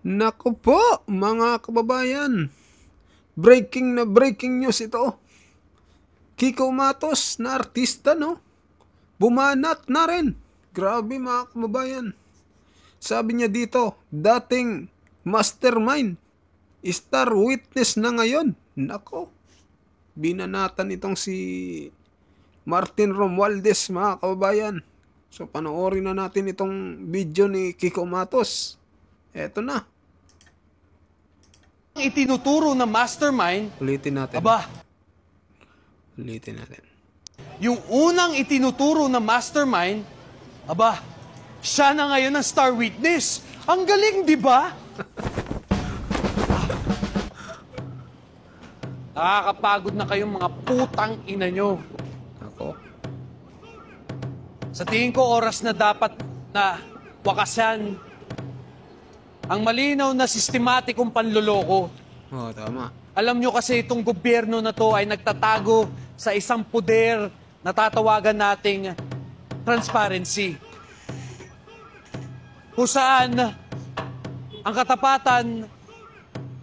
Naku po, mga kababayan. Breaking na breaking news ito. Kiko Matos na artista, no? Bumanat na rin. Grabe mga kababayan. Sabi niya dito, dating mastermind, star witness na ngayon. Nako, binanatan itong si Martin Romualdez, mga kababayan. So panoorin na natin itong video ni Kiko Matos. Eto na. Itinuturo na mastermind, Ulitin natin. aba, Ulitin natin. yung unang itinuturo na mastermind, aba, siya na ngayon ang star witness. Ang galing, di ba? Nakakapagod na kayong mga putang ina nyo. Ako. Sa tingin ko, oras na dapat na wakasan ang malinaw na sistematikong panloloko. Oo, tama. Alam nyo kasi itong gobyerno na to ay nagtatago sa isang poder na tatawagan nating transparency. Kung saan ang katapatan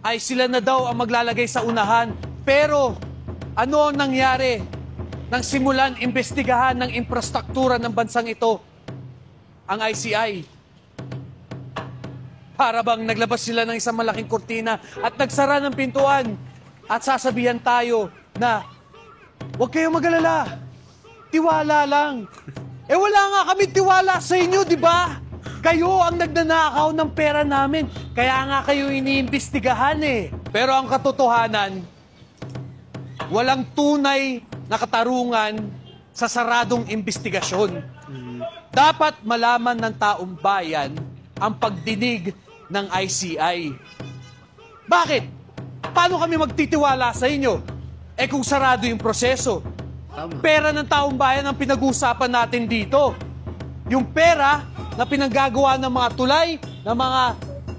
ay sila na daw ang maglalagay sa unahan. Pero ano ang nangyari nang simulan imbestigahan ng infrastruktura ng bansang ito, ang ICI? Para bang naglabas sila ng isang malaking kurtina at nagsara ng pintuan at sasabihan tayo na huwag kayong mag-alala, tiwala lang. Eh wala nga kami tiwala sa inyo, di ba? Kayo ang nagnanakaw ng pera namin, kaya nga kayo iniimbestigahan eh. Pero ang katotohanan, walang tunay na katarungan sa saradong imbestigasyon. Dapat malaman ng taong bayan ang pagdinig ng ICI. Bakit? Paano kami magtitiwala sa inyo? Eh kung sarado yung proseso. Tama. Pera ng taong bayan ang pinag-uusapan natin dito. Yung pera na pinanggagawa ng mga tulay, ng mga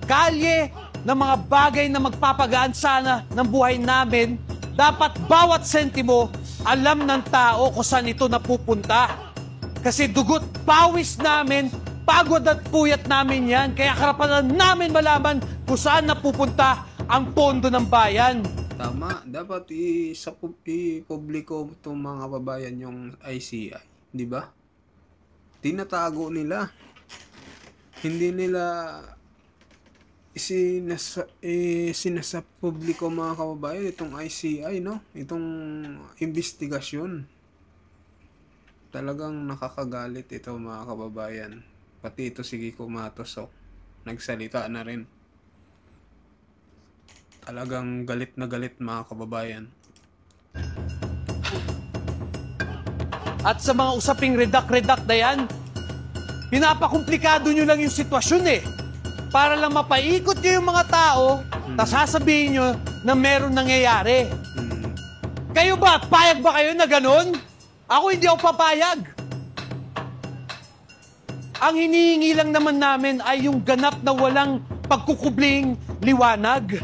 kalye, ng mga bagay na magpapagaan sana ng buhay namin, dapat bawat sentimo alam ng tao kung saan ito napupunta. Kasi dugot pawis namin, pagod at puyat namin yan, kaya karapatan namin malaman kung saan napupunta ang pondo ng bayan. Tama. Dapat i-publiko itong mga kababayan yung ICI. Di ba? Tinatago nila. Hindi nila sinasapubliko mga kababayan itong ICI, no? Itong investigasyon. Talagang nakakagalit ito mga kababayan. Pati ito si Kiko Matos, nagsalita na rin. Talagang galit na galit mga kababayan. At sa mga usaping redak-redak na yan, pinapakomplikado nyo lang yung sitwasyon eh. Para lang mapaikot nyo yung mga tao, tas sasabihin nyo na meron nangyayari. Kayo ba? Payag ba kayo na ganun? Ako hindi ako papayag. Ang hinihingi lang naman namin ay yung ganap na walang pagkukubling liwanag.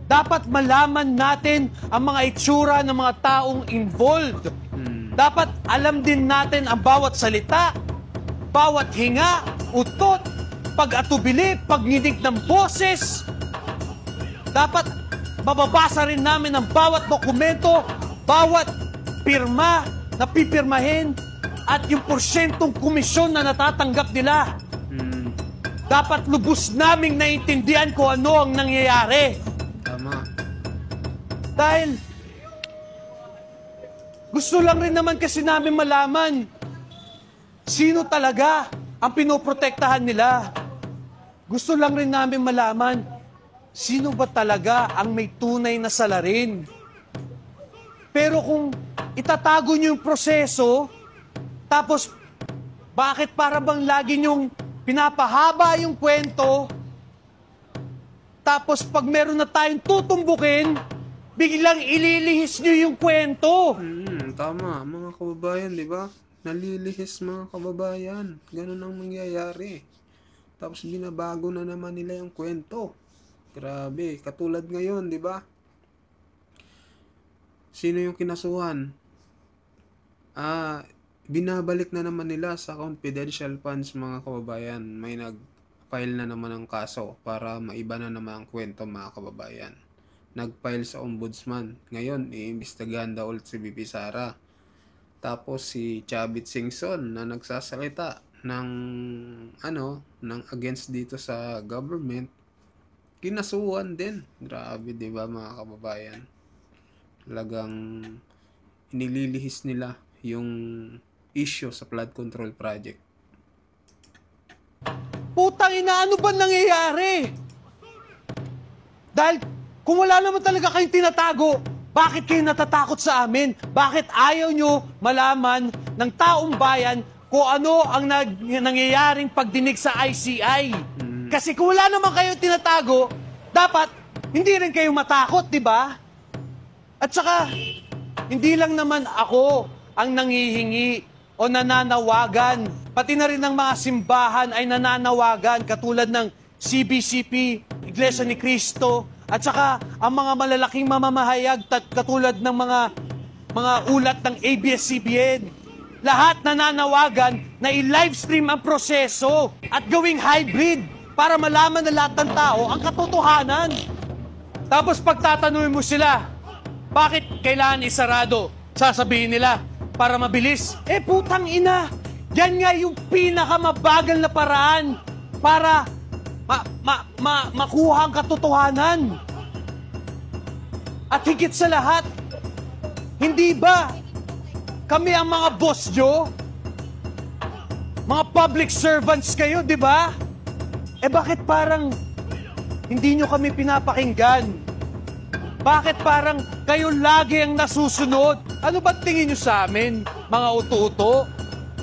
Dapat malaman natin ang mga itsura ng mga taong involved. Dapat alam din natin ang bawat salita, bawat hinga, utot, pag-atubili, pagninig ng boses. Dapat mababasa rin namin ang bawat dokumento, bawat pirma na pipirmahin, at yung porsyentong komisyon na natatanggap nila. Dapat lubos naming naiintindihan kung ano ang nangyayari. Tama. Dahil gusto lang rin naman kasi namin malaman sino talaga ang pinoprotektahan nila. Gusto lang rin namin malaman sino ba talaga ang may tunay na salarin. Pero kung itatago nyo yung proseso, tapos bakit para bang lagi nyong pinapahaba yung kwento, tapos pag meron na tayong tutumbukin, biglang ililihis nyo yung kwento. Tama, mga kababayan, di ba? Nalilihis mga kababayan. Ganun ang mangyayari. Tapos binabago na naman nila yung kwento. Grabe, katulad ngayon, di ba? Sino yung kinasuhan? Binabalik na naman nila sa confidential funds mga kababayan. May nag-file na naman ng kaso para maiba na naman ang kwento mga kababayan. Nag-file sa ombudsman. Ngayon, iimbestigahan daw ulit si BP Sara. Tapos si Chavit Singson na nagsasalita ng ng against dito sa government, kinasuhan din. Grabe, 'di ba mga kababayan? Talagang inililihis nila yung issue sa flood control project. Putang ina, ano ba nangyayari? Dahil kung wala naman talaga kayong tinatago, bakit kayo natatakot sa amin? Bakit ayaw nyo malaman ng taong bayan kung ano ang nangyayaring pagdinig sa ICI? Kasi kung wala naman kayong tinatago, dapat hindi rin kayo matakot, di ba? At saka, hindi lang naman ako ang nangihingi o nananawagan. Pati na rin ng mga simbahan ay nananawagan katulad ng CBCP, Iglesia ni Cristo, at saka ang mga malalaking mamamahayag katulad ng mga ulat ng ABS-CBN. Lahat nananawagan na i-livestream ang proseso at gawing hybrid para malaman na lahat ng tao ang katotohanan. Tapos pagtatanungin mo sila, bakit kailangan isarado? Sasabihin nila, para mabilis. Putang ina! Yan nga yung pinakamabagal na paraan para makuha ang katotohanan. At higit sa lahat, hindi ba kami ang mga boss nyo? Mga public servants kayo, di ba? Bakit parang hindi nyo kami pinapakinggan? Bakit parang kayo lagi ang nasusunod? Ano ba tingin nyo sa amin, mga uto-uto?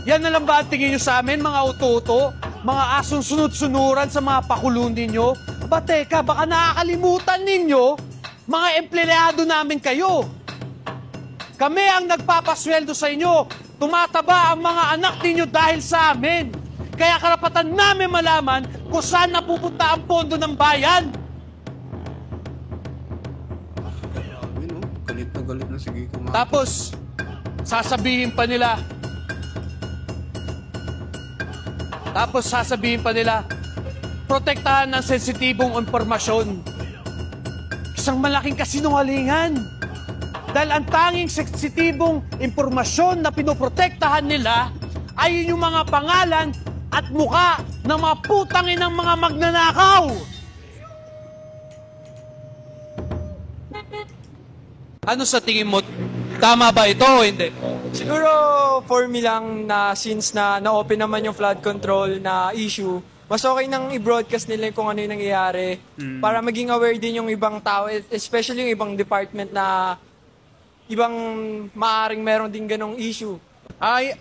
Yan na lang ba ang tingin nyo sa amin, mga uto-uto? Mga asong sunod-sunuran sa mga pakulong ninyo? Teka, baka nakakalimutan ninyo, mga empleyado namin kayo. Kami ang nagpapasweldo sa inyo. Tumataba ang mga anak ninyo dahil sa amin. Kaya karapatan namin malaman kung saan napupunta ang pondo ng bayan. Galit na galit na sige ko. Tapos, sasabihin pa nila, protektahan ng sensitibong impormasyon. Isang malaking kasinungalingan. Dahil ang tanging sensitibong impormasyon na pinoprotektahan nila ay yung mga pangalan at muka ng mga putangin ng mga magnanakaw. Ano sa tingin mo? Tama ba ito o hindi? Siguro for me lang na since na-open naman yung flood control na issue, mas okay nang i-broadcast nila kung ano yung nangyayari para maging aware din yung ibang tao, especially yung ibang department na ibang maaring meron din ganong issue.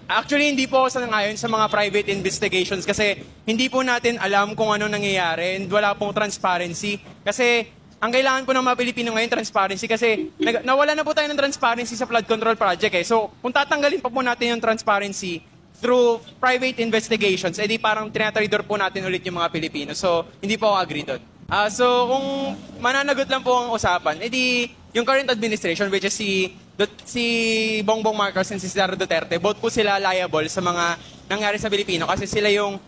Actually, hindi po ako sangayon sa mga private investigations kasi hindi po natin alam kung ano nangyayari and wala pong transparency. Kasi ang kailangan po ng mga Pilipino ngayon, transparency kasi nawala na po tayo ng transparency sa flood control project eh. So, kung tatanggalin pa po natin yung transparency through private investigations, edi parang tinatraidor po natin ulit yung mga Pilipino. So, hindi po ako agree doon. So, kung mananagot lang po ang usapan, edi yung current administration, which is si Bongbong Marcos and si Sara Duterte, both po sila liable sa mga nangyari sa Pilipino kasi sila yung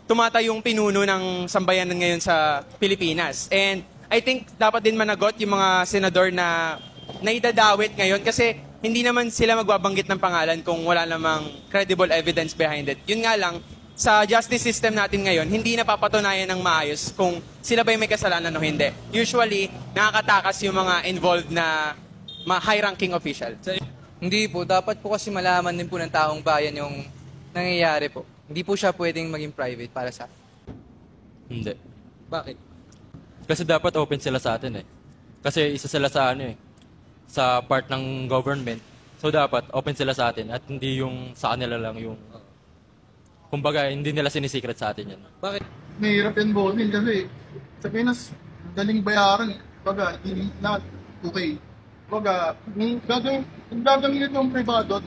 tumatayong pinuno ng sambayanan ngayon sa Pilipinas. And I think dapat din managot yung mga senador na naidadawit ngayon kasi hindi naman sila magbabanggit ng pangalan kung wala namang credible evidence behind it. Yun nga lang, sa justice system natin ngayon, hindi napapatunayan ng maayos kung sila ba may kasalanan o hindi. Usually, nakakatakas yung mga involved na high-ranking official. Hindi po. Dapat po kasi malaman din po ng taong bayan yung nangyayari po. Hindi po siya pwedeng maging private para sa akin. Hindi. Bakit? Kasi dapat open sila sa atin eh. Kasi isa sila sa sa part ng government. So dapat open sila sa atin at hindi yung sa kanila lang yung kumbaga hindi nila sinisikret sa atin yan. Bakit? Mahirap yan bowling kasi sa Pinas, daling bayaran. Baga, hindi lahat okay. Baga, kung gagawin ng privado,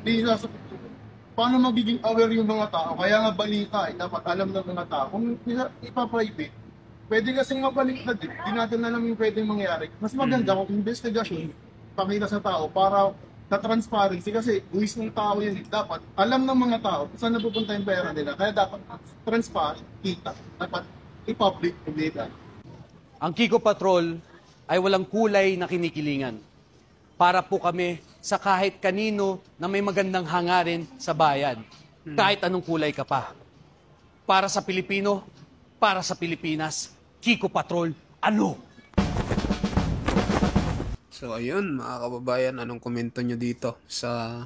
di nasa paano magiging aware yung mga tao? Kaya nga balita, dapat alam ng mga tao. Kung ipa-private, pwede kasing mabaliktad di natin alam yung pwedeng mangyari. Mas maganda kung investigasyon, pakita sa tao para sa transparency kasi buwis ng tao yun. Dapat alam ng mga tao kung saan napupunta yung pera nila. Kaya dapat transparent, kita. Dapat i-public data. Ang Kiko Patrol ay walang kulay na kinikilingan. Para po kami sa kahit kanino na may magandang hangarin sa bayan. Kahit anong kulay ka pa. Para sa Pilipino, para sa Pilipinas, Kiko Patrol, ano? So ayun mga kababayan, anong komento nyo dito sa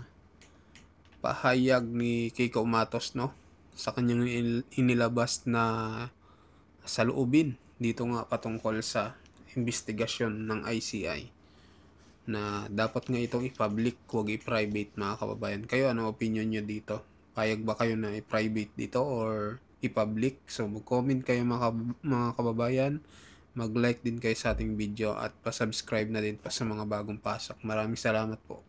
pahayag ni Kiko Matos, no? Sa kanyang inilabas na saloobin dito nga patungkol sa investigasyon ng ICI na dapat nga itong i-public, huwag i-private mga kababayan. Kayo, ano opinion nyo dito? Payag ba kayo na i-private dito or i-public? So mag-comment kayo mga kababayan, mag-like din kayo sa ating video at pa-subscribe na din pa sa mga bagong pasok. Maraming salamat po.